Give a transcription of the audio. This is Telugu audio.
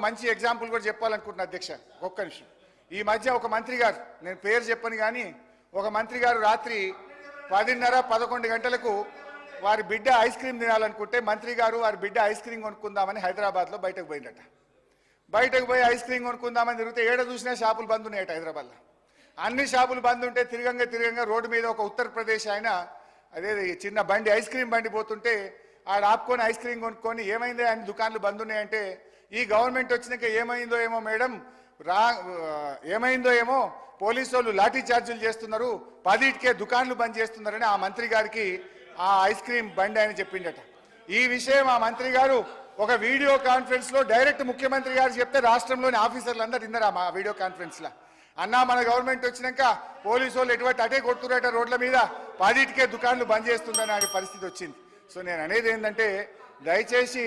మంచి ఎగ్జాంపుల్ కూడా చెప్పాలనుకుంటున్నా అధ్యక్ష. ఒక్క నిమిషం. ఈ మధ్య ఒక మంత్రి గారు, నేను పేరు చెప్పను కానీ, ఒక మంత్రి గారు రాత్రి 10:30-11 గంటలకు వారి బిడ్డ ఐస్ క్రీమ్ తినాలనుకుంటే మంత్రి గారు వారి బిడ్డ ఐస్ క్రీమ్ కొనుక్కుందామని హైదరాబాద్లో బయటకు పోయిందట. బయటకు పోయి ఐస్ క్రీమ్ కొనుక్కుందామని తిరిగితే ఏడ చూసినా షాపులు బంద్ ఉన్నాయట. హైదరాబాద్లో అన్ని షాపులు బంద్ ఉంటే తిరగంగా రోడ్డు మీద ఒక ఉత్తరప్రదేశ్ ఆయన అదే చిన్న బండి ఐస్ క్రీమ్ బండి పోతుంటే ఆడ ఆపుకొని ఐస్ క్రీమ్ కొనుక్కొని ఏమైందో ఆయన దుకాణాలు బంద్ ఉన్నాయంటే, ఈ గవర్నమెంట్ వచ్చినాక ఏమైందో ఏమో మేడం, ఏమైందో ఏమో పోలీసు వాళ్ళు లాఠీ చార్జీలు చేస్తున్నారు, 10కే దుకాణాలు బంద్ చేస్తున్నారని ఆ మంత్రి గారికి ఆ ఐస్ క్రీమ్ బండి ఆయన చెప్పిండట. ఈ విషయం ఆ మంత్రి గారు ఒక వీడియో కాన్ఫరెన్స్ లో డైరెక్ట్ ముఖ్యమంత్రి గారు చెప్తే రాష్ట్రంలోని ఆఫీసర్లు అందరూ విన్నారా మా వీడియో కాన్ఫరెన్స్ లో? అన్నా మన గవర్నమెంట్ వచ్చినాక పోలీసు వాళ్ళు ఎటువంటి అటే కొడుతున్నట రోడ్ల మీద, 10కే దుకాణాలు బంద్ చేస్తుందని అనే పరిస్థితి వచ్చింది. సో నేను అనేది ఏంటంటే, దయచేసి